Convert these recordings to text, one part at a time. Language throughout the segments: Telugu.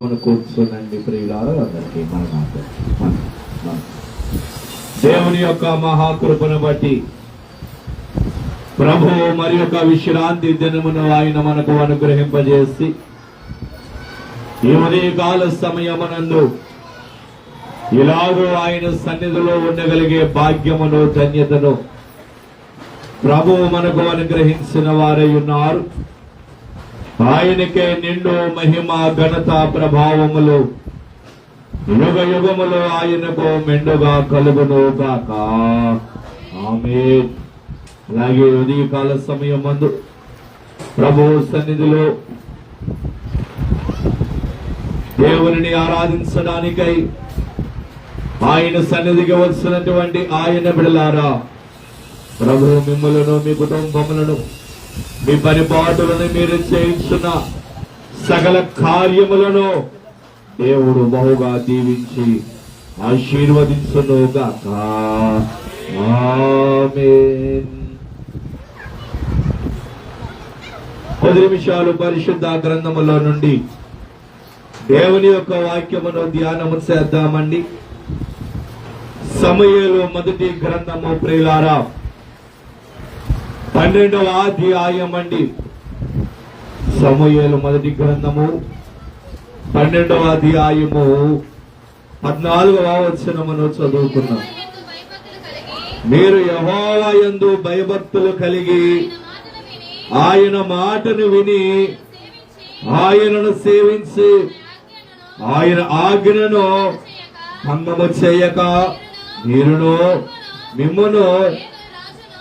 కూర్చోనండి ప్రియులారా, అందరికీ దేవుని యొక్క మహాకృపను బట్టి ప్రభు మరి యొక్క విశ్రాంతి దినమును ఆయన మనకు అనుగ్రహింపజేసి ఈ ఉదయకాల సమయమునందు ఇలాగూ ఆయన సన్నిధిలో ఉండగలిగే భాగ్యమును ధన్యతను ప్రభు మనకు అనుగ్రహించిన వారై ఉన్నారు. ఆయనకే నిండు మహిమ ఘనత ప్రభావములు యుగ యుగములు ఆయనకు మెండుగా కలుగును గాక. ఆమేన్. అలాగే ఉదయకాల సమయం మందు ప్రభు సన్నిధిలో దేవుని ఆరాధించడానికై ఆయన సన్నిధికి వచ్చినటువంటి ఆయన బిడ్డలారా, ప్రభు మిమ్ములను మీ కుటుంబములను మీ పరిపాటులను మీరు చేయించిన సకల కార్యములను దేవుడు బహుగా దీవించి ఆశీర్వదించును గాక. ఆమేన్. 10 నిమిషాలు పరిశుద్ధ గ్రంథములో నుండి దేవుని యొక్క వాక్యమును ధ్యానము చేద్దామండి. సమూయేలు మొదటి గ్రంథము ప్రియులారా 12వ అధ్యాయం అండి. సమూయేలు మొదటి గ్రంథము 12వ అధ్యాయము 14వ వచనమును చదువుకున్నాం. మీరు యెహోవా యందు భయభక్తులు కలిగి ఆయన మాటను విని ఆయనను సేవించి ఆయన ఆజ్ఞను భంగము చేయక మీరును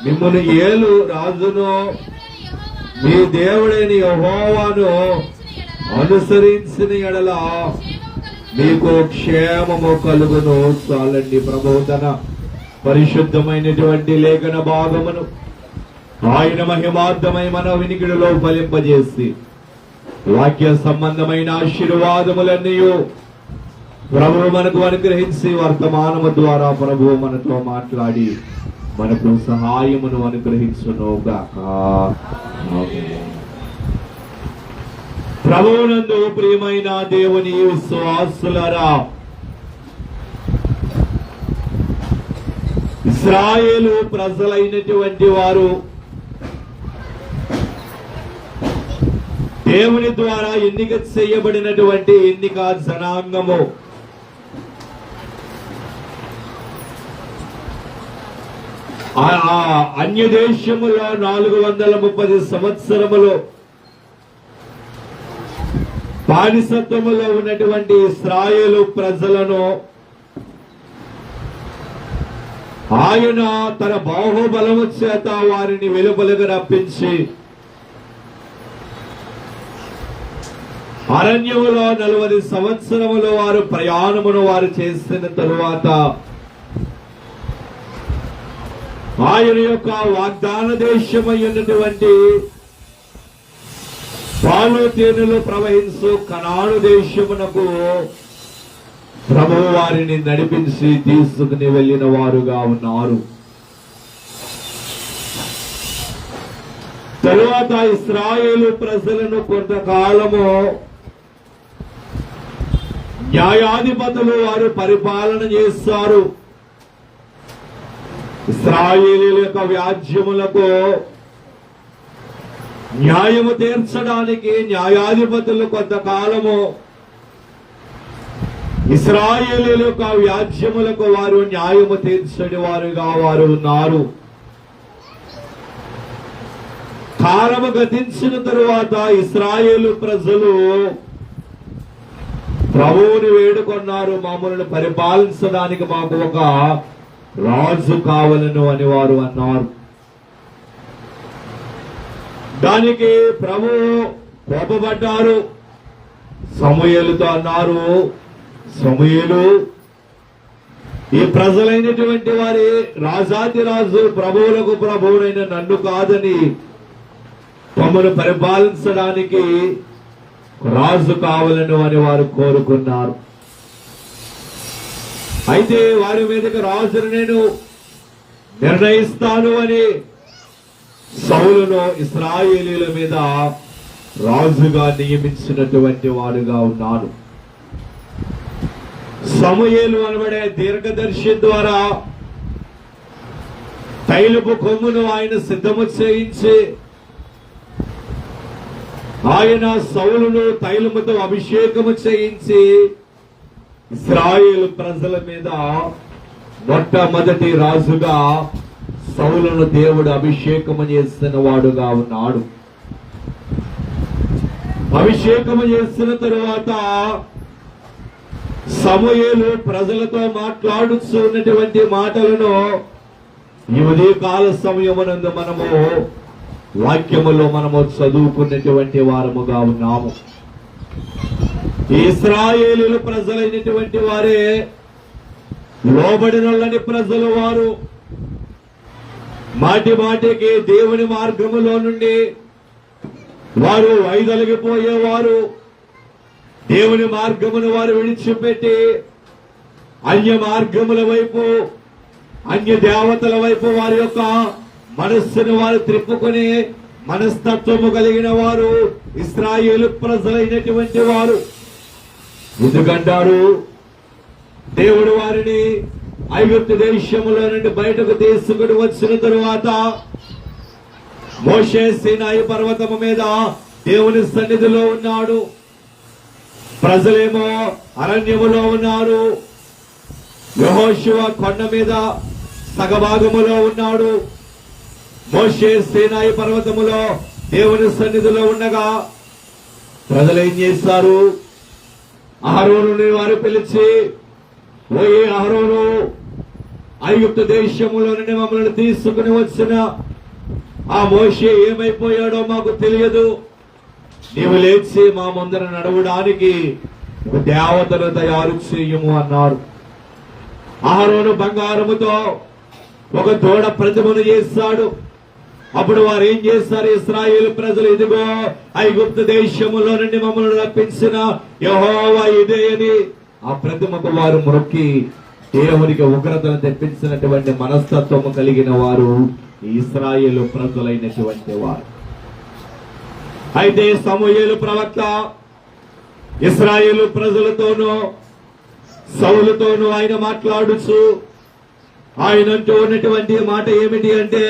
మిమ్మును ఏలు రాజును మీ దేవుడైన యెహోవాను అనుసరించిన ఎడల మీకు క్షేమము కలుగును. చాలండి. ప్రభువు తన పరిశుద్ధమైనటువంటి లేఖన భాగమును ఆయన మహిమార్థమై మన వినికిడిలో ఫలింపజేసి వాక్య సంబంధమైన ఆశీర్వాదములన్నీ ప్రభువు మనకు అనుగ్రహించి వర్తమానము ద్వారా ప్రభువు మనతో మాట్లాడి మనకు సహాయమును అనుగ్రహించును గాక. ప్రభువునందు ప్రియమైన దేవుని విశ్వాసులారా, ఇశ్రాయేలు ప్రజలైనటువంటి వారు దేవుని ద్వారా ఎన్నిక చేయబడినటువంటి ఎన్నిక జనాంగము. అన్య దేశములో 430 సంవత్సరములు బానిసత్వములో ఉన్నటువంటి ఇశ్రాయేలు ప్రజలను ఆయన తన బాహుబలము చేత వారిని వెలుపలకు రప్పించి అరణ్యములో 40 సంవత్సరములు వారు ప్రయాణమును వారు చేసిన తరువాత ఆయన యొక్క వాగ్దాన దేశమైనటువంటి పాలు తేనెలు ప్రవహించు కనాను దేశమునకు ప్రభువు వారిని నడిపించి తీసుకుని వెళ్లిన వారుగా ఉన్నారు. తరువాత ఇశ్రాయేలు ప్రజలను కొంతకాలము న్యాయాధిపతులు వారు పరిపాలన చేస్తారు. ఇశ్రాయేలీయుల యొక్క వ్యాజ్యములకు న్యాయము తీర్చడానికి న్యాయాధిపతులు కొంతకాలము ఇశ్రాయేలీయుల యొక్క వ్యాజ్యములకు వారు న్యాయము తీర్చని వారుగా వారు ఉన్నారు. కాలము గతించిన తరువాత ఇశ్రాయేలు ప్రజలు ప్రభువుని వేడుకొన్నారు, మమ్మల్ని పరిపాలించడానికి మాకు ఒక రాజు కావాలను అని వారు అన్నారు. దానికి ప్రభు కోపపడ్డారు. సమూయేలుతో అన్నారు, సమూయేలు, ఈ ప్రజలైనటువంటి వారి రాజాది రాజు ప్రభువులకు ప్రభువునైన నన్ను కాదని తమను పరిపాలించడానికి రాజు కావాలను అని వారు కోరుకున్నారు. అయితే వారి మీదకి రాజును నేను నిర్ణయిస్తాను అని సౌలును ఇశ్రాయేలీయుల మీద రాజుగా నియమించినటువంటి వాడుగా ఉన్నాడు. సమూయేలు అనబడే దీర్ఘదర్శి ద్వారా తైలపు కొమ్మును ఆయన సిద్ధము చేయించి ఆయన సౌలును తైలముతో అభిషేకము చేయించి ఇశ్రాయేలు ప్రజల మీద మొట్టమొదటి రాజుగా సౌలును దేవుడు అభిషేకము చేసిన వాడుగా ఉన్నాడు. అభిషేకము చేసిన తరువాత సమూయేలు ప్రజలతో మాట్లాడుతూ ఉన్నటువంటి మాటలను ఈ ఉదయకాల సమయమునందు మనము వాక్యములో మనము చదువుకున్నటువంటి వారముగా ఉన్నాము. ఇశ్రాయేలు ప్రజలైనటువంటి వారే లోబడినొల్లని ప్రజలు. వారు మాటి మాటికి దేవుని మార్గములో నుండి వారు వైదొలగిపోయేవారు. దేవుని మార్గమును వారు విడిచిపెట్టి అన్య మార్గముల వైపు, అన్య దేవతల వైపు వారి యొక్క మనస్సును వారు త్రిప్పుకొని మనస్తత్వము కలిగిన వారు ఇశ్రాయేలు ప్రజలైనటువంటి వారు. ఎందుకంటారు, దేవుడు వారిని ఐగుప్తు దేశములో నుండి బయటకు తీసుకుని వచ్చిన తరువాత మోషే సీనాయి పర్వతము మీద దేవుని సన్నిధిలో ఉన్నాడు. ప్రజలేమో అరణ్యములో ఉన్నారు. యెహోషువ కొండ మీద సగభాగములో ఉన్నాడు. మోషే సీనాయి పర్వతములో దేవుని సన్నిధిలో ఉండగా ప్రజలు ఏం చేస్తారు? అహరోనుని వారు పిలిచి, ఓయే అహరోను, ఐగుప్తు దేశములో నుండి మమ్మల్ని తీసుకుని వచ్చిన ఆ మోషే ఏమైపోయాడో మాకు తెలియదు. నీవు లేచి మా ముందర నడవడానికి ఒక దేవతను తయారు చేయము అన్నారు. అహరోను బంగారముతో ఒక దూడ ప్రతిమను చేస్తాడు. అప్పుడు వారు ఏం చేస్తారు? ఇశ్రాయేలు ప్రజలు, ఇదిగో ఐగుప్తు దేశములో నుండి మమ్మల్ని రప్పించిన యెహోవా ఇదే అని ఆ ప్రతిమకు వారు మొక్కి దేవునికి ఉగ్రతను తెప్పించినటువంటి మనస్తత్వము కలిగిన వారు ఇశ్రాయేలు ప్రజలైనటువంటి వారు. అయితే సమూయేలు ప్రవక్త ఇశ్రాయేలు ప్రజలతోనూ సౌలుతోనూ ఆయన మాట్లాడుచు ఆయన అంటూ ఉన్నటువంటి మాట ఏమిటి అంటే,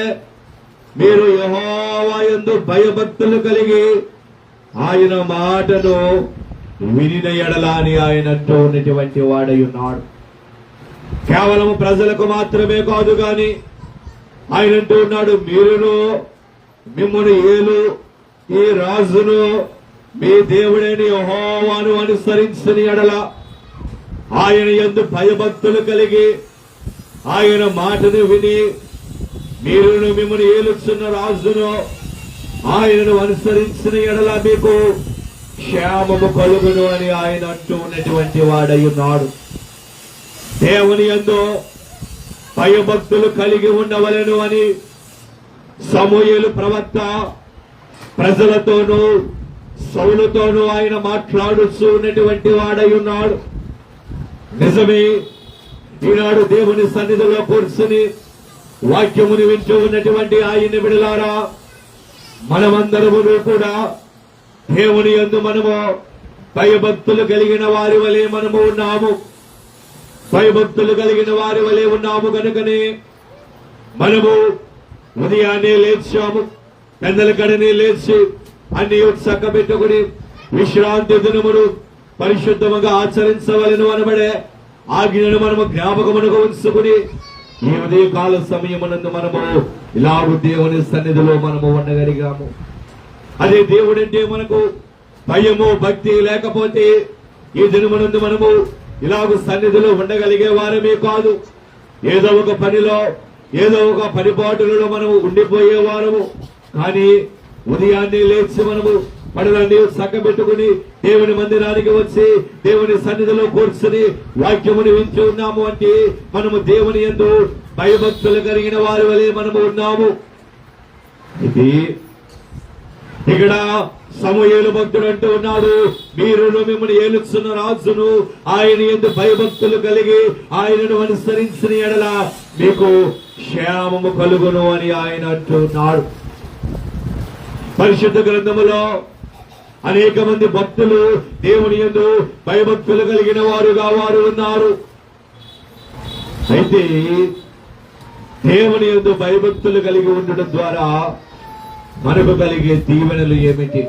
మీరు యెహోవా యందు భయభక్తులు కలిగి ఆయన మాటను వినిన ఎడల అని ఆయన అంటూ ఉన్నటువంటి వాడై ఉన్నాడు. కేవలం ప్రజలకు మాత్రమే కాదు గాని ఆయన అంటూ ఉన్నాడు, మీరును మిమ్మల్ని ఏలు ఈ రాజును మీ దేవుడైన యెహోవాను అనుసరించిన ఎడల ఆయన యందు భయభక్తులు కలిగి ఆయన మాటను విని మీరును మిమ్మల్ని ఏలుచున్న రాజును ఆయనను అనుసరించిన ఎడల మీకు క్షేమము కలుగును అని ఆయన అంటూ ఉన్నటువంటి వాడై ఉన్నాడు. దేవుని యందు భయభక్తులు కలిగి ఉండవలెను అని సమూయేలు ప్రవక్త ప్రజలతోనూ సౌలుతోనూ ఆయన మాట్లాడుతూ ఉన్నటువంటి వాడై ఉన్నాడు. నిజమే, ఈనాడు దేవుని సన్నిధిలో కూర్చుని వాక్యముని వింటూ ఉన్నటువంటి ఆయన బిడ్డలారా, మనమందరమును కూడా దేవుని యందు మనము భయభక్తులు కలిగిన వారి వలె మనము ఉన్నాము. భయభక్తులు కలిగిన వారి వలె ఉన్నాము కనుకనే మనము ఉదయాన్నే లేచాము, పెద్దల కడనే లేచి అన్ని చక్కబెట్టుకుని విశ్రాంతి దినమును పరిశుద్ధముగా ఆచరించవలను అనబడే ఆజ్ఞను మనము జ్ఞాపకమునకు ఉంచుకుని ఈ ఉదయకాల సమయమునందు మనము ఇలాగ దేవుని సన్నిధిలో మనము ఉండగలిగాము. అదే దేవుడంటే మనకు భయము భక్తి లేకపోతే ఈ దినమునందు మనము ఇలాగ సన్నిధిలో ఉండగలిగే వారమే కాదు. ఏదో ఒక పనిలో, ఏదో ఒక పనిపాటులలో మనము ఉండిపోయేవారము. కానీ ఉదయాన్నే లేచి మనము పనులన్నీ చక్కబెట్టుకుని దేవుని మందిరానికి వచ్చి దేవుని సన్నిధిలో కూర్చుని వాక్యముని వింటూ ఉన్నాము అంటే మనము దేవుని యందు భయభక్తులు కలిగిన వారి వలె మనము ఉన్నాము. ఇది ఇక్కడ సమూయేలు భక్తుడు అంటూ ఉన్నాడు, మీరును మిమ్మల్ని ఏలుచున్న రాజును ఆయన యందు భయభక్తులు కలిగి ఆయనను అనుసరించిన ఎడల మీకు క్షేమము కలుగును అని ఆయన అంటున్నాడు. పరిశుద్ధ గ్రంథములో అనేక మంది భక్తులు దేవుని యందు భయభక్తులు కలిగిన వారుగా వారు ఉన్నారు. అయితే దేవుని యందు భయభక్తులు కలిగి ఉండడం ద్వారా మనకు కలిగే దీవెనలు ఏమిటి?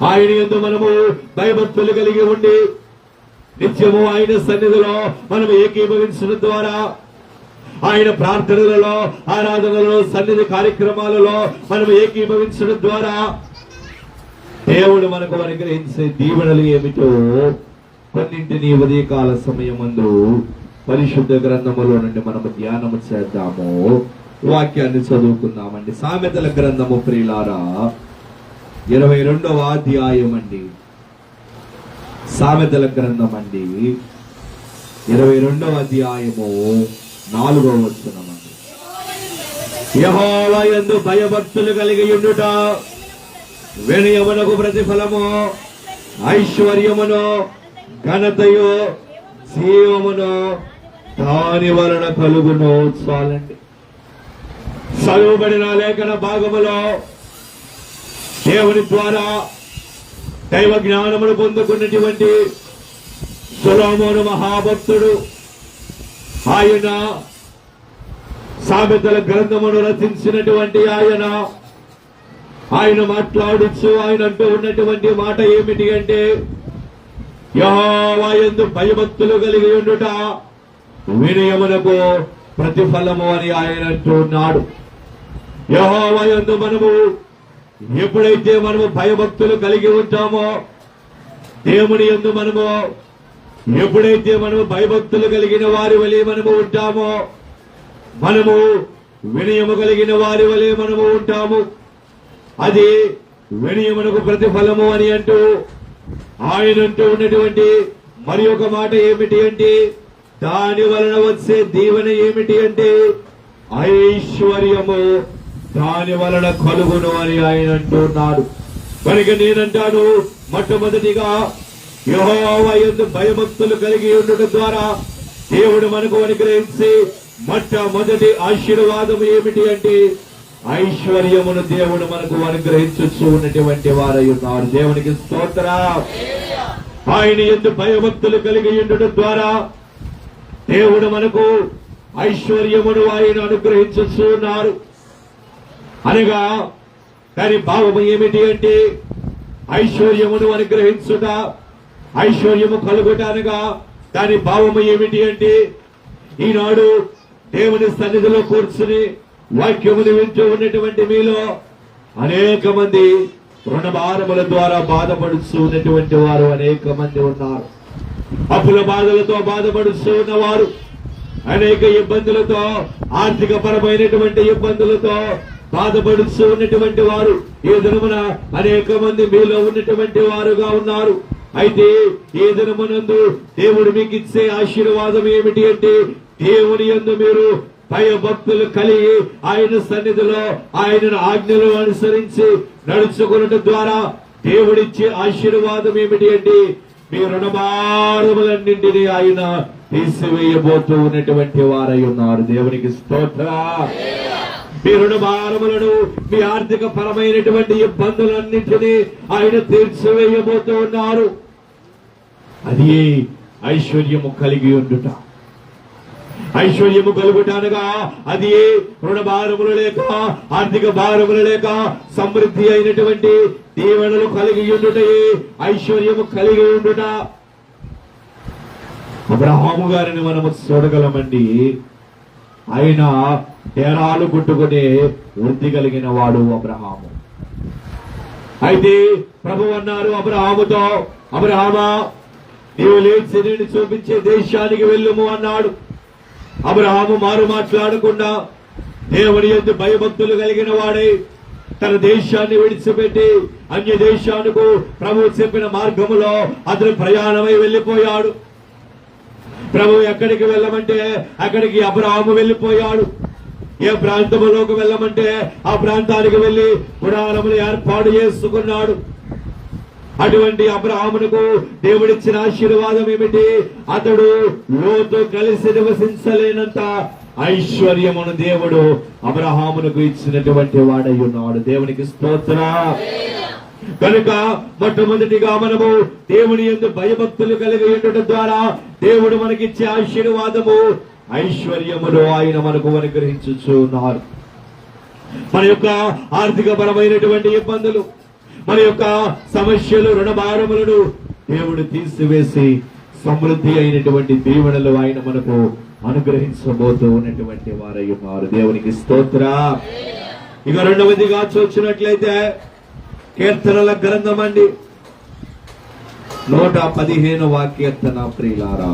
ఆయన యందు మనము భయభక్తులు కలిగి ఉండి నిత్యము ఆయన సన్నిధిలో మనం ఏకీభవించడం ద్వారా, ఆయన ప్రార్థనలలో, ఆరాధనలో, సన్నిధి కార్యక్రమాలలో మనం ఏకీభవించడం ద్వారా దేవుడు మనకు అనుగ్రహించే దీవెనలు ఏమిటో కొన్నింటిని ఉదయకాల సమయమందు పరిశుద్ధ గ్రంథములో నుండి మనము ధ్యానము చేద్దాము. వాక్యాన్ని చదువుకుందామండి. సామెతల గ్రంథము ప్రియులారా 22వ అధ్యాయం అండి. సామెతల గ్రంథం అండి 22వ అధ్యాయము 4వ వచనం అండి. యెహోవా యందు భయభక్తులు కలిగి ఉండుట వినయమునకు ప్రతిఫలము, ఐశ్వర్యమును, ఘనతయు, జీవమును దాని వలన కలుగును. చాలండి. చదువుబడిన లేఖన భాగములో దేవుని ద్వారా దైవ జ్ఞానమును పొందుకున్నటువంటి సొలొమోను మహాభక్తుడు, ఆయన సామెతల గ్రంథమును రచించినటువంటి ఆయన మాట్లాడుచు ఆయన అంటూ ఉన్నటువంటి మాట ఏమిటి అంటే, యెహోవా యందు భయభక్తులు కలిగి ఉండుట వినయమునకు ప్రతిఫలము అని ఆయన అంటూ ఉన్నాడు. యెహోవా యందు మనము ఎప్పుడైతే మనము భయభక్తులు కలిగి ఉంటామో, దేవుని యందు మనము ఎప్పుడైతే మనము భయభక్తులు కలిగిన వారి వలె మనము ఉంటామో, మనము వినయము కలిగిన వారి వలె మనము ఉంటాము. అది వినయమునకు ప్రతిఫలము అని అంటూ ఆయన అంటూ ఉన్నటువంటి మరి ఒక మాట ఏమిటి అంటే, దాని వలన వచ్చే దీవెన ఏమిటి అంటే ఐశ్వర్యము దాని వలన కలుగును అని ఆయన అంటున్నాడు. కనుక నేనంటాను, మొట్టమొదటిగా యెహోవా యందు భయభక్తులు కలిగి ఉండడం ద్వారా దేవుడు మనకు అనుగ్రహించి మొట్టమొదటి ఆశీర్వాదం ఏమిటి అంటే ఐశ్వర్యమును దేవుడు మనకు అనుగ్రహించు ఉన్నటువంటి వారై ఉన్నారు. దేవునికి స్తోత్రం. ఆయన యందు భయభక్తులు కలిగి ఉండడం ద్వారా దేవుడు మనకు ఐశ్వర్యమును ఆయన అనుగ్రహించు ఉన్నారు. అనగా దాని భావము ఏమిటి అంటే ఐశ్వర్యమును అనుగ్రహించుట, ఐశ్వర్యము కలుగుట అనగా దాని భావము ఏమిటి అంటే, ఈనాడు దేవుని సన్నిధిలో కూర్చుని వాక్యమును వింటూ ఉన్నటువంటి మీలో అనేక మంది రుణభారముల ద్వారా బాధపడుతూ ఉన్నటువంటి వారు అనేక మంది ఉన్నారు. అప్పుల బాధలతో బాధపడుతూ ఉన్నవారు, అనేక ఇబ్బందులతో, ఆర్థిక పరమైనటువంటి ఇబ్బందులతో బాధపడుతూ ఉన్నటువంటి వారు ఈ దినమున అనేక మంది మీలో ఉన్నటువంటి వారుగా ఉన్నారు. అయితే ఈ దినమునందు దేవుడు మీకు ఇచ్చే ఆశీర్వాదం ఏమిటి అంటే, దేవుని యందు మీరు భయభక్తులు కలిగి ఆయన సన్నిధిలో ఆయన ఆజ్ఞలు అనుసరించి నడుచుకున్నట్టు ద్వారా దేవుడిచ్చే ఆశీర్వాదం ఏమిటి అంటే మీ రుణభారములన్నింటినీ ఆయన తీసివేయబోతూ ఉన్నటువంటి వారై ఉన్నారు. దేవునికి స్తోత్రం. మీ రుణభారములను, మీ ఆర్థిక పరమైనటువంటి ఇబ్బందులన్నింటినీ ఆయన తీర్చివేయబోతూ ఉన్నారు. అది ఐశ్వర్యము కలిగి ఉండుట. ఐశ్వర్యము కలుగుటానగా అది రుణభారములు లేక, ఆర్థిక భారములు లేక, సమృద్ధి అయినటువంటి దీవెనలు కలిగి ఉండుట, ఐశ్వర్యము కలిగి ఉండుట. అబ్రహాము గారిని మనము చూడగలమండి. ఆయన డేరాలు గుట్టుకునే వృద్ధి కలిగిన వాడు అబ్రహాము. అయితే ప్రభు అన్నారు అబ్రహాముతో, అబ్రహామా నీవు లేచి నేను చూపించే దేశానికి వెళ్ళుము అన్నాడు. అబ్రహాము మారు మాట్లాడకుండా దేవుని యందు భయభక్తులు కలిగిన వాడై తన దేశాన్ని విడిచిపెట్టి అన్య దేశానికి ప్రభు చెప్పిన మార్గములో అతను ప్రయాణమై వెళ్లిపోయాడు. ప్రభు ఎక్కడికి వెళ్ళమంటే అక్కడికి అబ్రహాము వెళ్లిపోయాడు. ఏ ప్రాంతంలోకి వెళ్ళమంటే ఆ ప్రాంతానికి వెళ్లి గుడారములు ఏర్పాటు చేసుకున్నాడు. అటువంటి అబ్రహామునకు దేవుడిచ్చిన ఆశీర్వాదం ఏమిటి? అతడు లోతు కలిసి నివసించలేనంత ఐశ్వర్యమును దేవుడు అబ్రహామునకు ఇచ్చినటువంటి వాడై ఉన్నాడు. దేవునికి స్తోత్రం. కనుక మొట్టమొదటిగా మనము దేవుని యందు భయభక్తులు కలిగి ఉండటం ద్వారా దేవుడు మనకిచ్చే ఆశీర్వాదము ఐశ్వర్యములు ఆయన మనకు అనుగ్రహించుచున్నారు. మన యొక్క ఆర్థిక పరమైనటువంటి ఇబ్బందులు, మన యొక్క సమస్యలు, రుణభారములను దేవుడు తీసివేసి సమృద్ధి అయినటువంటి దీవెనలు ఆయన మనకు అనుగ్రహించబోతూ ఉన్నటువంటి వారై ఉన్నారు. దేవునికి స్తోత్ర. ఇక రెండవదిగా చూసినట్లయితే కీర్తనల గ్రంథం అండి, 115వ కీర్తన. ప్రియులారా,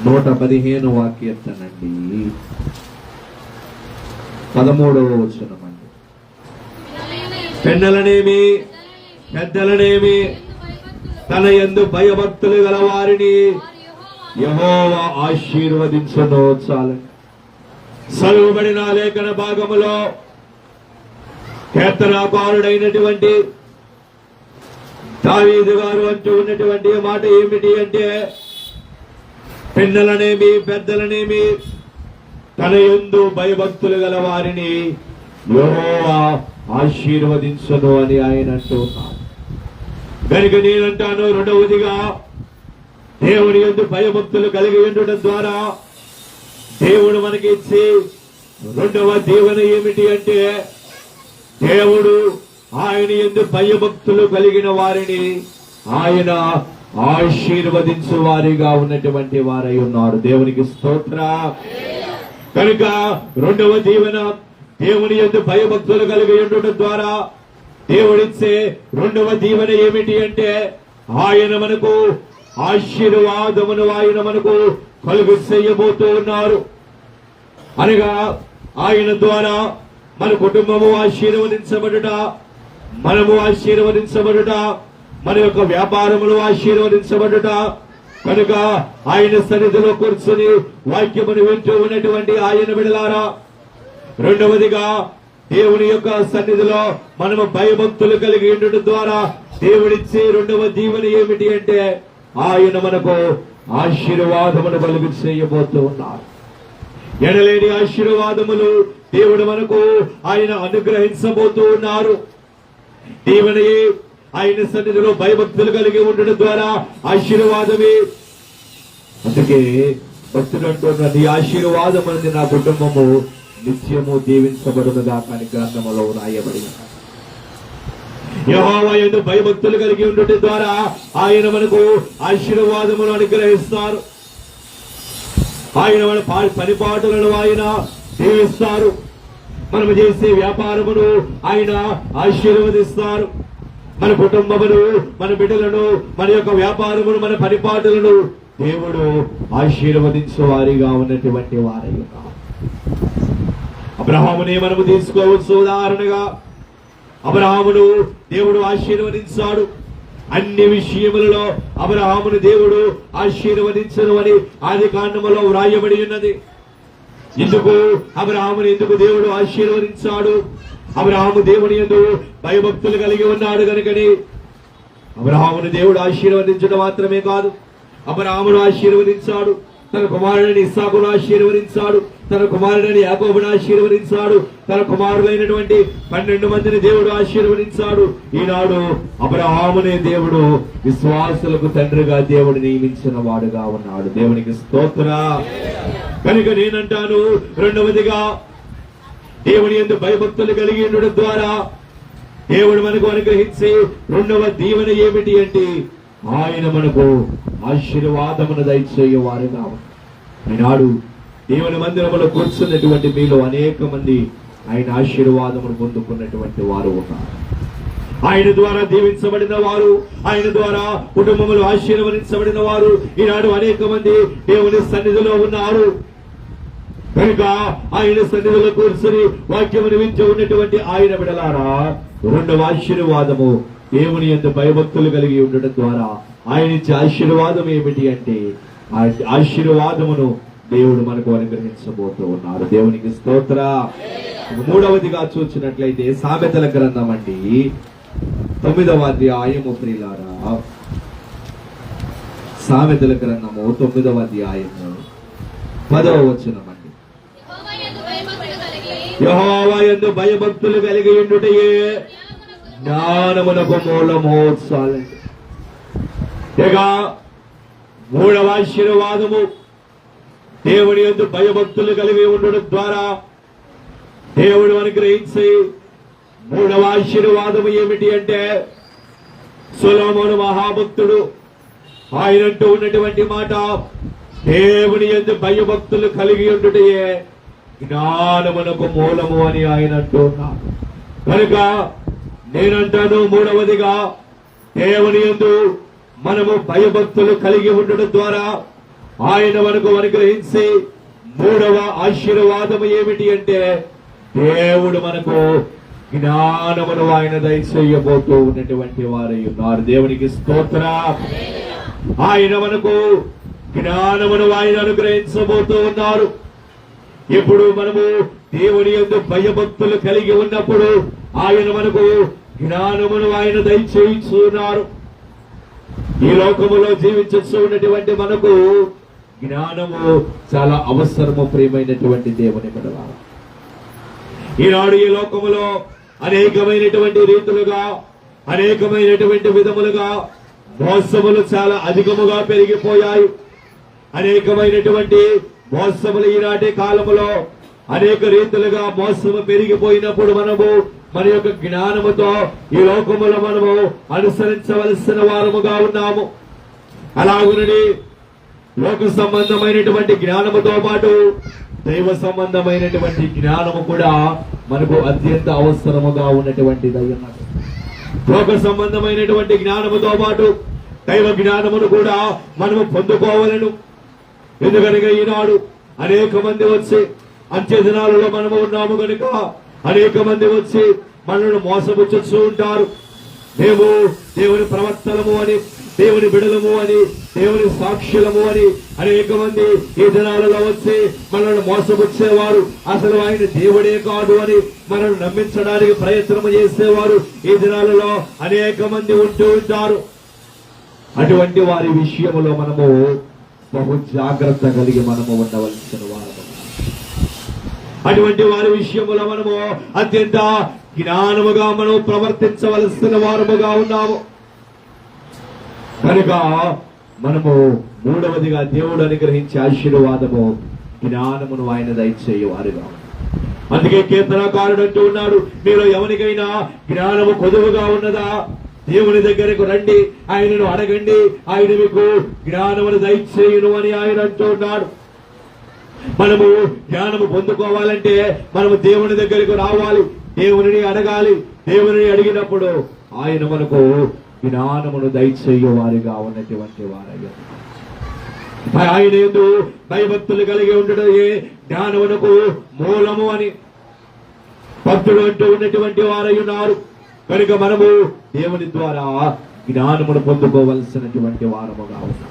115వ కీర్తన అండి, 13వ వచనం అండి. పిన్నలనేమి పెద్దలనేమి తన యందు భయభక్తులు గల వారిని యెహోవా ఆశీర్వదించును. చాలు. చదువుబడిన లేఖన భాగములో కీర్తనాకారుడైనటువంటి దావీదు గారు అంటూ ఉన్నటువంటి మాట ఏమిటి అంటే, పిన్నలనేమి పెద్దలనేమి తన యందు భయభక్తులు గల వారిని యెహోవా ఆశీర్వదించును అని ఆయన అంటున్నారు. కనుక నేనంటాను, రెండవదిగా దేవుని యందు భయభక్తులు కలిగి ఉండటం ద్వారా దేవుడు మనకి ఇచ్చి రెండవ దీవెన ఏమిటి అంటే, దేవుడు ఆయన యందు భయభక్తులు కలిగిన వారిని ఆయన ఆశీర్వదించు వారిగా ఉన్నటువంటి వారై ఉన్నారు. దేవునికి స్తోత్ర. కనుక రెండవ దీవెన, దేవుని యందు భయభక్తులు కలిగి ఉండటం ద్వారా దేవుడిచ్చే రెండవ దీవెన ఏమిటి అంటే, ఆయన మనకు ఆశీర్వాదమును ఆయన మనకు కలుగు చేయబోతూ ఉన్నారు. అనగా ఆయన ద్వారా మన కుటుంబము ఆశీర్వదించబడుట, మనము ఆశీర్వదించబడుట, మన యొక్క వ్యాపారములు ఆశీర్వదించబడుట. కనుక ఆయన సన్నిధిలో కూర్చొని వాక్యమును వింటూ ఉన్నటువంటి ఆయన బిడ్డలారా, రెండవదిగా దేవుని యొక్క సన్నిధిలో మనము భయభక్తులు కలిగి ఉండటం ద్వారా దేవుడిచ్చే రెండవ దీవెన ఏమిటి అంటే, ఆయన మనకు ఆశీర్వాదమును కలుగు చేయబోతూ ఉన్నారు. ఎనలేని ఆశీర్వాదములు దేవుడు మనకు ఆయన అనుగ్రహించబోతూ ఉన్నారు. దీవెనయే ఆయన సన్నిధిలో భయభక్తులు కలిగి ఉండడం ద్వారా ఆశీర్వాదమే. అందుకే భక్తుడు అంటున్న ఈ ఆశీర్వాదం అనేది నా కుటుంబము నిత్యము దీవించబడునుగా కానీ గ్రంథములో రాయబడిన యెహోవా యందు భయభక్తులు కలిగి ఉండటం ద్వారా ఆయన మనకు ఆశీర్వాదమును అనుగ్రహిస్తారు. ఆయన మన పనిపాటులను ఆయన దీవిస్తారు. మనము చేసే వ్యాపారమును ఆయన ఆశీర్వదిస్తారు. మన కుటుంబమును, మన బిడ్డలను, మన యొక్క వ్యాపారమును, మన పనిపాటులను దేవుడు ఆశీర్వదించే వారిగా ఉన్నటువంటి వారై ఉన్నారు. అబ్రహాముని మనము తీసుకోవచ్చు ఉదాహరణగా. అబ్రహామును దేవుడు ఆశీర్వదించాడు. అన్ని విషయములలో అబ్రహామును దేవుడు ఆశీర్వదించను అని ఆది కాండములో వ్రాయబడి ఉన్నది. ఎందుకు అబ్రహామును ఎందుకు దేవుడు ఆశీర్వదించాడు? అబ్రహాము దేవుని యందు భయభక్తులు కలిగి ఉన్నాడు కనుకని. అబ్రహామును దేవుడు ఆశీర్వదించడం మాత్రమే కాదు, అబ్రహామును ఆశీర్వదించాడు, తన కుమారుడిని ఇస్సాకును ఆశీర్వదించాడు, తన కుమారుడిని యాకోబును ఆశీర్వదించాడు, తన కుమారులైనటువంటి 12 మందిని దేవుడు ఆశీర్వదించాడు. ఈనాడు అబ్రహామునే దేవుడు విశ్వాసులకు తండ్రిగా దేవుడు నియమించిన వాడుగా ఉన్నాడు. దేవునికి స్తోత్ర. కనుక నేనంటాను, రెండవదిగా దేవుని యందు భయభక్తులు కలిగి ఉండడం ద్వారా దేవుడు మనకు అనుగ్రహించే రెండవ దీవెన ఏమిటి అంటే, ఆయన మనకు ఆశీర్వాదమును దయచేయవారుగా ఉన్నారు. ఈనాడు దేవుని మందిరములో కూర్చున్నటువంటి మీలో అనేక మంది ఆయన ఆశీర్వాదమును పొందుకున్నటువంటి వారు ఉన్నారు. ఆయన ద్వారా దీవించబడిన వారు, ఆయన ద్వారా కుటుంబములు ఆశీర్వదించబడిన వారు ఈనాడు అనేక మంది దేవుని సన్నిధిలో ఉన్నారు. కనుక ఆయన సన్నిధిలో కూర్చొని వాక్యమును వింటూ ఉన్నటువంటి ఆయన బిడ్డలారా, రెండవ ఆశీర్వాదము దేవుని యందు భయభక్తులు కలిగి ఉండడం ద్వారా ఆయన ఇచ్చే ఆశీర్వాదం ఏమిటి అంటే, ఆ ఆశీర్వాదమును దేవుడు మనకు అనుగ్రహించబోతూ ఉన్నారు. దేవునికి స్తోత్ర. మూడవదిగా చూసినట్లయితే సామెతల గ్రంథం అండి, 9వ అధ్యాయము. ప్రియులారా, సామెతల గ్రంథము 9వ అధ్యాయము 10వ వచనం అండి. యెహోవా యందు భయభక్తులు కలిగి ఉండుటయే జ్ఞానమునకు మూలము. చాలండి. ఇక మూడవ ఆశీర్వాదము, దేవుని యందు భయభక్తులు కలిగి ఉండడం ద్వారా దేవుడు అనుగ్రహించి మూడవ ఆశీర్వాదము ఏమిటి అంటే, సొలొమోను మహాభక్తుడు ఆయనంటూ ఉన్నటువంటి మాట, దేవుని యందు భయభక్తులు కలిగి ఉండుటయే జ్ఞానమునకు మూలము అని ఆయన అంటూ ఉన్నారు. కనుక నేనంటాను, మూడవదిగా దేవుని యందు మనము భయభక్తులు కలిగి ఉండడం ద్వారా ఆయన మనకు అనుగ్రహించి మూడవ ఆశీర్వాదము ఏమిటి అంటే, దేవుడు మనకు జ్ఞానమును ఆయన దయచేయబోతూ ఉన్నటువంటి వారై ఉన్నారు. దేవునికి స్తోత్రం. ఆయన మనకు జ్ఞానమును ఆయన అనుగ్రహించబోతూ ఉన్నారు. ఇప్పుడు మనము దేవుని యందు భయభక్తులు కలిగి ఉన్నప్పుడు ఆయన మనకు జ్ఞానమును ఆయన దయచేయుచున్నారు. ఈ లోకములో జీవించచ్చు ఉన్నటువంటి మనకు జ్ఞానము చాలా అవసరము. ప్రియమైనటువంటి దేవుని బిడ్డలారా, ఈనాడు ఈ లోకములో అనేకమైనటువంటి రీతులుగా, అనేకమైనటువంటి విధములుగా మోసములు చాలా అధికముగా పెరిగిపోయాయి. అనేకమైనటువంటి మోసములు ఈనాటి కాలములో అనేక రీతులుగా మోసము పెరిగిపోయినప్పుడు మనము మన యొక్క జ్ఞానముతో ఈ లోకములో మనము అనుసరించవలసిన వారముగా ఉన్నాము. అలాగునని లోక సంబంధమైనటువంటి జ్ఞానముతో పాటు దైవ సంబంధమైనటువంటి జ్ఞానము కూడా మనకు అత్యంత అవసరముగా ఉన్నటువంటిది అన్నమాట. లోక సంబంధమైనటువంటి జ్ఞానముతో పాటు దైవ జ్ఞానమును కూడా మనము పొందుకోవాలను. ఎందుకనగా ఈనాడు అనేక మంది వచ్చి, అంత్య దినాలలో మనము ఉన్నాము కనుక అనేక మంది వచ్చి మనల్ని మోసపుచ్చుతూ ఉంటారు. మేము దేవుని ప్రవర్తనము అని, దేవుని బిడలము అని, దేవుని సాక్షులము అని అనేక మంది ఈ దినాలలో వచ్చి మనల్ని మోసపుచ్చేవారు, అసలు ఆయన దేవుడే కాదు అని మనల్ని నమ్మించడానికి ప్రయత్నం చేసేవారు ఈ దినాలలో అనేక మంది ఉంటూ ఉంటారు. అటువంటి వారి విషయంలో మనము బహు జాగ్రత్త కలిగి మనము ఉండవలసిన వారము. అటువంటి వారి విషయంలో మనము అత్యంత జ్ఞానముగా మనం ప్రవర్తించవలసిన వారముగా ఉన్నాము. కనుక మనము మూడవదిగా దేవుడు అనుగ్రహించే ఆశీర్వాదము జ్ఞానమును ఆయన దయచేయవారుగా. అందుకే కీర్తనకారుడు అంటూ ఉన్నాడు, మీలో ఎవరికైనా జ్ఞానము కొదువుగా ఉన్నదా, దేవుని దగ్గరకు రండి, ఆయనను అడగండి, ఆయన మీకు జ్ఞానమును దయచేయును అని ఆయన అంటూ ఉన్నాడు. మనము జ్ఞానము పొందుకోవాలంటే మనము దేవుని దగ్గరకు రావాలి, దేవుని అడగాలి. దేవుని అడిగినప్పుడు ఆయన మనకు జ్ఞానమును దయచేయ వారిగా ఉన్నటువంటి వారయ్య. ఆయన యందు భయభక్తులు కలిగి ఉండటమే జ్ఞానమునకు మూలము అని భక్తుడు అంటూ ఉన్నటువంటి వారై ఉన్నారు. కనుక మనము దేవుని ద్వారా జ్ఞానమును పొందుకోవలసినటువంటి వారముగా ఉన్నాం.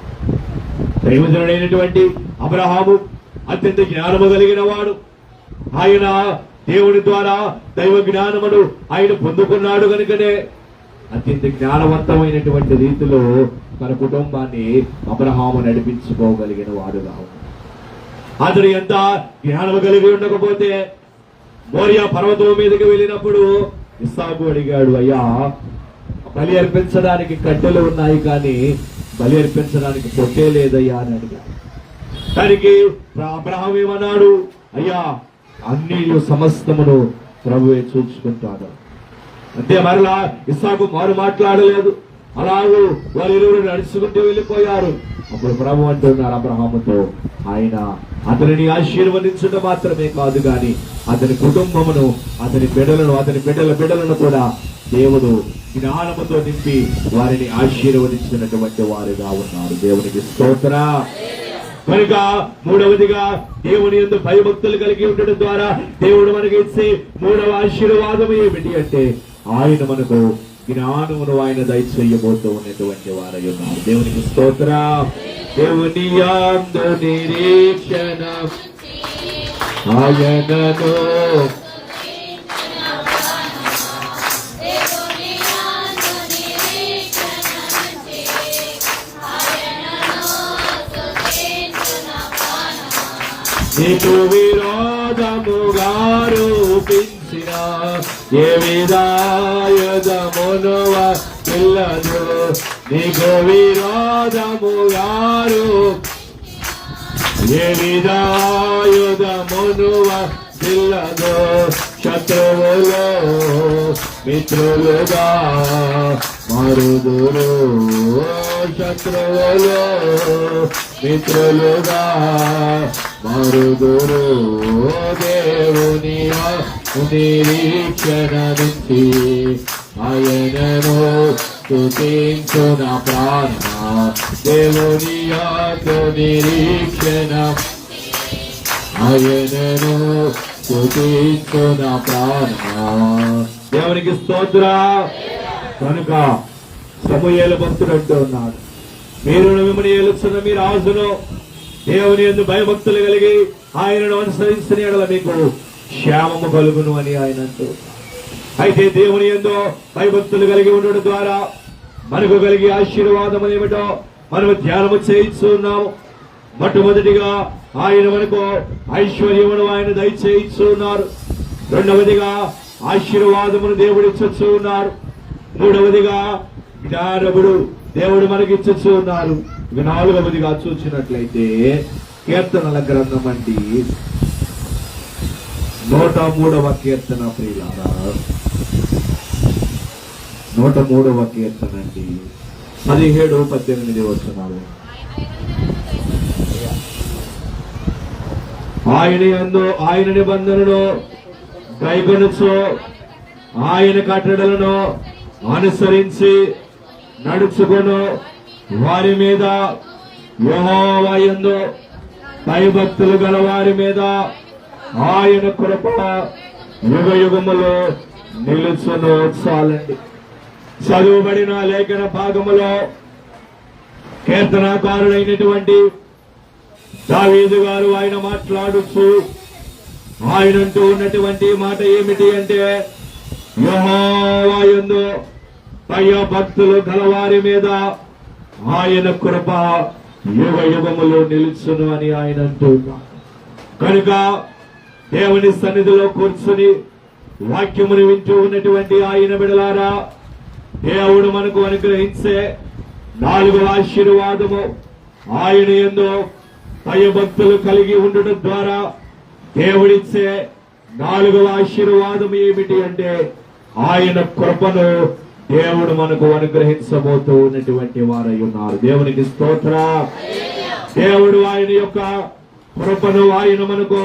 దైవజనుడైనటువంటి అబ్రహాము అత్యంత జ్ఞానము కలిగిన వాడు. ఆయన దేవుని ద్వారా దైవ జ్ఞానమును ఆయన పొందుకున్నాడు కనుకనే అత్యంత జ్ఞానవంతమైనటువంటి రీతిలో తన కుటుంబాన్ని అబ్రహాము నడిపించుకోగలిగిన వాడుగా ఉన్నాడు. అతడు ఎంత జ్ఞానము కలిగి ఉండకపోతే మోరియా పర్వతం మీదకి వెళ్ళినప్పుడు ఇస్సాకు అడిగాడు, అయ్యా బలి అర్పించడానికి కట్టెలు ఉన్నాయి కానీ బలి అర్పించడానికి పొట్టే లేదయ్యా అని అడిగాడు. దానికి అబ్రహాం ఏమన్నాడు, అయ్యా అన్ని సమస్తమును ప్రభువే చూసుకుంటాడు. అంతే. మరలా ఇస్సాకు మారు మాట్లాడలేదు. అలాగూ వారు ఇరువురు నడుచుకుంటూ వెళ్ళిపోయారు. అప్పుడు ప్రభు అంటున్నారు అబ్రహాముతో, ఆయన అతనిని ఆశీర్వదించడం మాత్రమే కాదు గాని అతని కుటుంబమును, అతని బిడ్డలను కూడా దేవుడు జ్ఞానముతో నింపి వారిని ఆశీర్వదించినటువంటి వారుగా ఉన్నారు. దేవునికి స్తోత్రం. కనుక మూడవదిగా దేవుని యందు భయభక్తులు కలిగి ఉండడం ద్వారా దేవుడు మనకి ఇచ్చే మూడవ ఆశీర్వాదం ఏమిటి అంటే, ఆయన మనకు జ్ఞానమును ఆయన దయచేయబోతూ ఉన్నటువంటి వారై ఉన్నారు. దేవునికి స్తోత్రం. దేవుని యందు నిరీక్షణ ఆయనను నీకు విరోధముగారు చూపించిన ఏ విధాయుధమునువ పిల్లలు నీకు విరోధముగారు ఏ విధాయుధమునువ పిల్లలు శత్రువులు మిత్రులుగా మారుదురు శత్రువులు మిత్రులుగా మారుదురు దేవుని నిరీక్షణ నుంచి ఆయనను స్తుతించు నా ప్రాణ దేవుని నిరీక్షణ ఆయనను స్తుతించు నా ప్రాణ. దేవునికి స్తోత్ర. కనుక సమూయేలు భక్తుడు అంటూ ఉన్నాడు, మీరు మిమ్మల్ని ఏలుస్తున్న మీ రాజును దేవుని యందు భయభక్తులు కలిగి ఆయనను అనుసరించిన యెడల మీకు క్షేమము కలుగును అని ఆయన అంటూ. అయితే దేవుని యందు భయభక్తులు కలిగి ఉండడం ద్వారా మనకు కలిగే ఆశీర్వాదం ఏమిటో మనము ధ్యానము చేయిస్తున్నాము. మొట్టమొదటిగా ఆయన మనకు ఐశ్వర్యమును ఆయన దయచేయిస్తున్నారు. రెండవదిగా ఆశీర్వాదమును దేవుడు ఇచ్చొచ్చు ఉన్నారు. మూడవదిగా జ్ఞానముడు దేవుడు మనకి ఇచ్చొచ్చు ఉన్నారు. ఇక నాలుగవదిగా చూసినట్లయితే కీర్తనల గ్రంథం అండి 103వ కీర్తన. ప్రియులారా 103వ కీర్తన అండి 17-18 వచనాలు. ఆయన నిబంధనను కైకొనుచు ఆయన కట్టడలను అనుసరించి నడుచుకొను వారి మీద యెహోవా యందు భయభక్తులు గల వారి మీద ఆయన కృప యుగ యుగములో నిలుచును. చాలండి. చదువుబడిన లేఖన భాగములో కీర్తనాకారుడైనటువంటి దావీదు గారు ఆయన మాట్లాడుతూ ఆయన అంటూ ఉన్నటువంటి మాట ఏమిటి అంటే, యెహోవా యందు భయభక్తులు గలవారి మీద ఆయన కృప యుగ యుగములో నిలుచును అని ఆయన అంటూ ఉన్నారు. కనుక దేవుని సన్నిధిలో కూర్చుని వాక్యమును వింటూ ఉన్నటువంటి ఆయన బిడ్డలారా, దేవుడు మనకు అనుగ్రహించే 4వ ఆశీర్వాదము ఆయన యందు భయభక్తులు కలిగి ఉండడం ద్వారా దేవుడిచ్చే 4వ ఆశీర్వాదం ఏమిటి అంటే, ఆయన కృపను దేవుడు మనకు అనుగ్రహించబోతూ ఉన్నటువంటి వారై ఉన్నారు. దేవునికి స్తోత్ర. దేవుడు ఆయన యొక్క కృపను ఆయన మనకు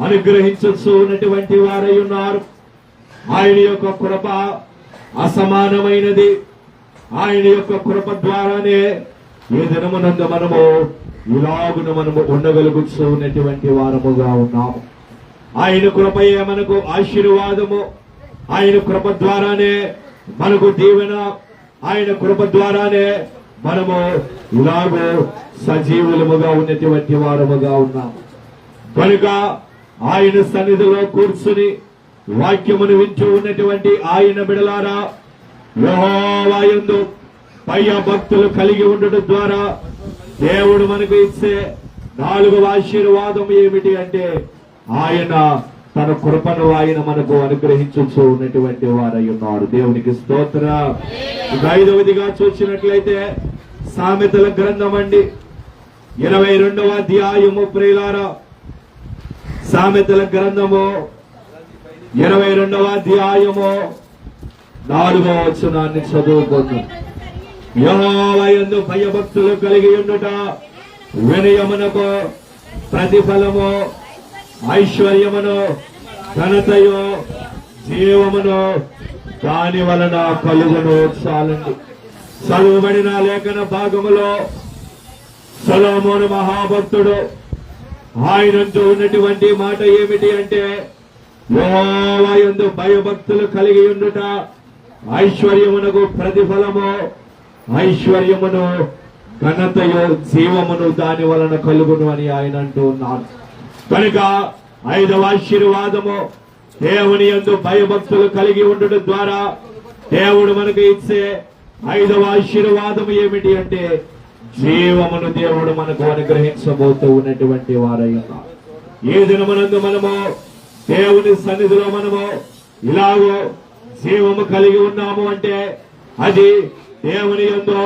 అనుగ్రహించచ్చు ఉన్నటువంటి వారై ఉన్నారు. ఆయన యొక్క కృప అసమానమైనది. ఆయన యొక్క కృప ద్వారానే ఈ దినమునందు మనము ఇలాగున మనము ఉండగలుగుతూ ఉన్నటువంటి వారముగా ఉన్నాము. ఆయన కృపయే మనకు ఆశీర్వాదము. ఆయన కృప ద్వారానే మనకు దీవెన. ఆయన కృప ద్వారానే మనము ఇలాగూ సజీవులముగా ఉన్నటువంటి వారముగా ఉన్నాము. కనుక ఆయన సన్నిధిలో కూర్చుని వాక్యమును వింటూ ఉన్నటువంటి ఆయన బిడలారా, యెహోవా యందు భయభక్తులు కలిగి ఉండడం ద్వారా దేవుడు మనకు ఇచ్చే 4వ ఆశీర్వాదం ఏమిటి అంటే, ఆయన తన కృపను ఆయన మనకు అనుగ్రహించు ఉన్నటువంటి వారై ఉన్నాడు. దేవునికి స్తోత్ర. 5వదిగా చూసినట్లయితే సామెతల గ్రంథం అండి 22వ అధ్యాయము. ప్రియులారా, సామెతల గ్రంథము 22వ అధ్యాయము 4వ వచనాన్ని చదువుకుందాం. యెహోవా యందు భయభక్తులు కలిగి ఉండుట వినయమునకు ప్రతిఫలము, ఐశ్వర్యమును, ఘనతయు, జీవమును దాని వలన కలుగును. చాలండి. చదువుబడిన లేఖన భాగములో సొలొమోను మహాభక్తుడు ఆయనంటూ ఉన్నటువంటి మాట ఏమిటి అంటే, యెహోవా యందు భయభక్తులు కలిగి ఉండుట ఐశ్వర్యమునకు ప్రతిఫలము, ఐశ్వర్యమును, ఘనతయు, జీవమును దాని వలన కలుగును అని ఆయన అంటూ ఉన్నారు. కనుక 5వ ఆశీర్వాదము దేవుని యందు భయభక్తులు కలిగి ఉండడం ద్వారా దేవుడు మనకు ఇచ్చే 5వ ఆశీర్వాదం ఏమిటి అంటే, జీవమును దేవుడు మనకు అనుగ్రహించబోతూ ఉన్నటువంటి వారై ఉన్నారు. ఏ దినమునందు మనము దేవుని సన్నిధిలో మనము ఇలాగో జీవము కలిగి ఉన్నాము అంటే అది దేవుని యందు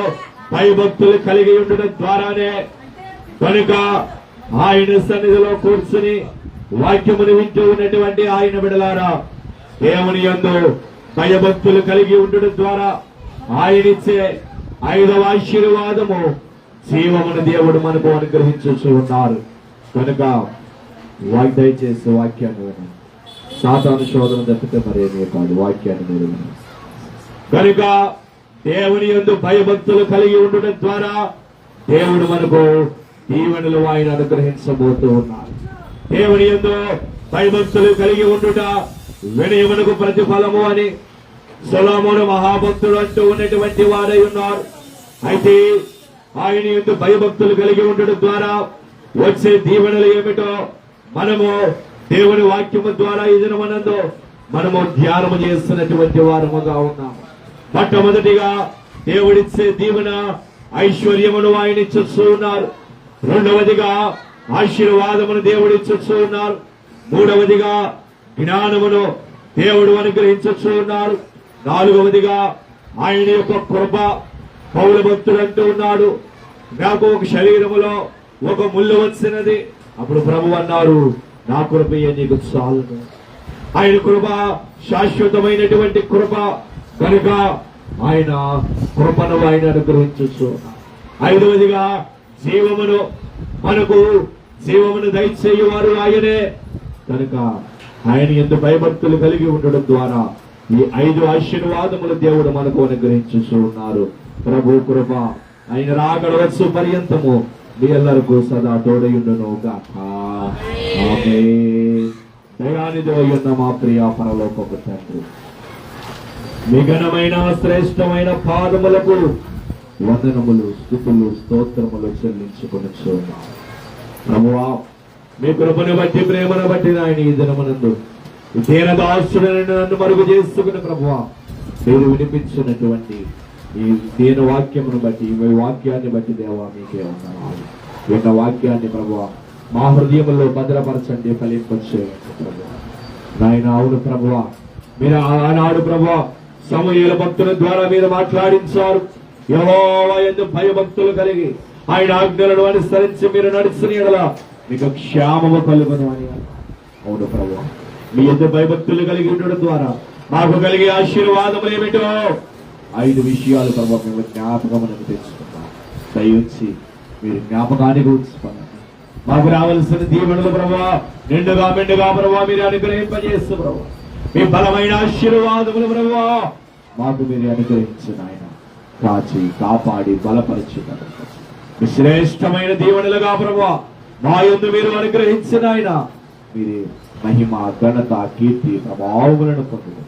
భయభక్తులు కలిగి ఉండడం ద్వారానే. కనుక ఆయన సన్నిధిలో కూర్చుని వాక్యమును వింటూ ఉన్నటువంటి ఆయన బిడ్డలారా, దేవుని యందు భయభక్తులు కలిగి ఉండడం ద్వారా ఆయనిచ్చే 5వ ఆశీర్వాదము జీవమును దేవుడు మనకు అనుగ్రహించు ఉన్నారు. కనుక దయచేసి వాక్యాన్ని వినండి. సాతాను శోధన తప్పితే మరేమీ కాదు, వాక్యాన్ని మీరు వినండి. కనుక దేవుని యందు భయభక్తులు కలిగి ఉండడం ద్వారా దేవుడు మనకు దీవెనలు ఆయన అనుగ్రహించబోతూ ఉన్నారు. దేవుని యందు భయభక్తులు కలిగి ఉండుట వినయమునకు ప్రతిఫలము అని సొలొమోను మహాభక్తుడు అంటూ ఉన్నటువంటి వారై ఉన్నారు. అయితే ఆయన యందు భయభక్తులు కలిగి ఉండడం ద్వారా వచ్చే దీవెనలు ఏమిటో మనము దేవుని వాక్యము ద్వారా ఈ దినమనందు మనము ధ్యానము చేస్తున్నటువంటి వారముగా ఉన్నాము. మొట్టమొదటిగా దేవుడిచ్చే దీవెన ఐశ్వర్యమును ఆయన ఇచ్చు ఉన్నారు. రెండవదిగా ఆశీర్వాదమును దేవుడిచ్చు ఉన్నారు. మూడవదిగా జ్ఞానమును దేవుడు అనుగ్రహించచ్చు ఉన్నారు. నాలుగవదిగా ఆయన యొక్క కృప. పౌలు భక్తుడు అంటూ ఉన్నాడు, నాకు ఒక శరీరములో ఒక ముళ్ళు వచ్చినది, అప్పుడు ప్రభు అన్నారు, నా కృపయే నీకు చాలును. ఆయన కృప శాశ్వతమైనటువంటి కృప కనుక ఆయన కృపను ఆయన అనుగ్రహించచ్చు. ఐదవదిగా జీవమును, మనకు జీవమును దయచేయువారు ఆయనే. కనుక ఆయన యందు భయభక్తులు కలిగి ఉండడం ద్వారా ఈ 5 ఆశీర్వాదములు దేవుడు మనకు అనుగ్రహించు ఉన్నారు. ప్రభు కృప ఆయన రాకడ వచ్చు పర్యంతము మీ ಎಲ್ಲರಿಗೂ సదా తోడయుండును గాక. ఆమేన్. దయానిధివైయున్న మా ప్రియ పరలోకపు తండ్రి, మీ ఘనమైన శ్రేష్టమైన పాదములకు వందనములు, స్తుతులు, స్తోత్రములు చెల్లించుకొనుచున్నాము. ప్రభువా, మీ కృపను బట్టి, ప్రేమను బట్టి నాయన ఈ దినమునందు దీనదాసుడని నన్ను మరుగు చేసుకుని ప్రభువా, మీరు వినిపించినటువంటి ఈ దీన వాక్యమును బట్టి, ఈ వాక్యాన్ని బట్టి దేవా మీకే వందనాలు. విన్న వాక్యాన్ని ప్రభువా మా హృదయంలో భద్రపరచండి, ఫలింపచేయండి ప్రభువా. నాయన అవును ప్రభువా, మీరు ఆనాడు ప్రభువా సమూయేలు భక్తుల ద్వారా మీరు మాట్లాడించారు. యెహోవా యందు భయభక్తులు కలిగి ఆయన ఆజ్ఞలను అనుసరించి మీరు నడిచిన యెడల మీకు క్షేమము కలుగును అని. అవును ప్రభువా, మీ యందు భయభక్తులు కలిగి ఉండడం ద్వారా మాకు కలిగే ఆశీర్వాదములు ఏమిటో 5 విషయాలు ప్రభువా మేము జ్ఞాపకమునకు తెచ్చుకున్నాం. దయచి మీరు జ్ఞాపకానికి ఉంచుకున్నాను. మాకు రావాల్సిన దీవెనలు ప్రభువా నిండుగా మెండుగా ప్రభువా మీరు అనుగ్రహింపజేస్తూ ప్రభువా మీ బలమైన ఆశీర్వాదములు ప్రభువా మాకు మీరు అనుగ్రహించిన ఆయన కాచి కాపాడి బలపరచున్నారు. మీ శ్రేష్టమైన దీవెనలుగా ప్రభువా మా యందు మీరు అనుగ్రహించిన ఆయన మీరే మహిమ, ఘనత, కీర్తి, ప్రభావములను పొందుతారు.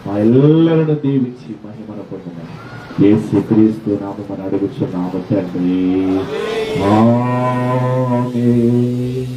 మా ఎల్లరను దీవించి మహిమను పొందుతారు. యేసుక్రీస్తు నామమున అడుగుచున్నాము తండ్రి. ఆమేన్.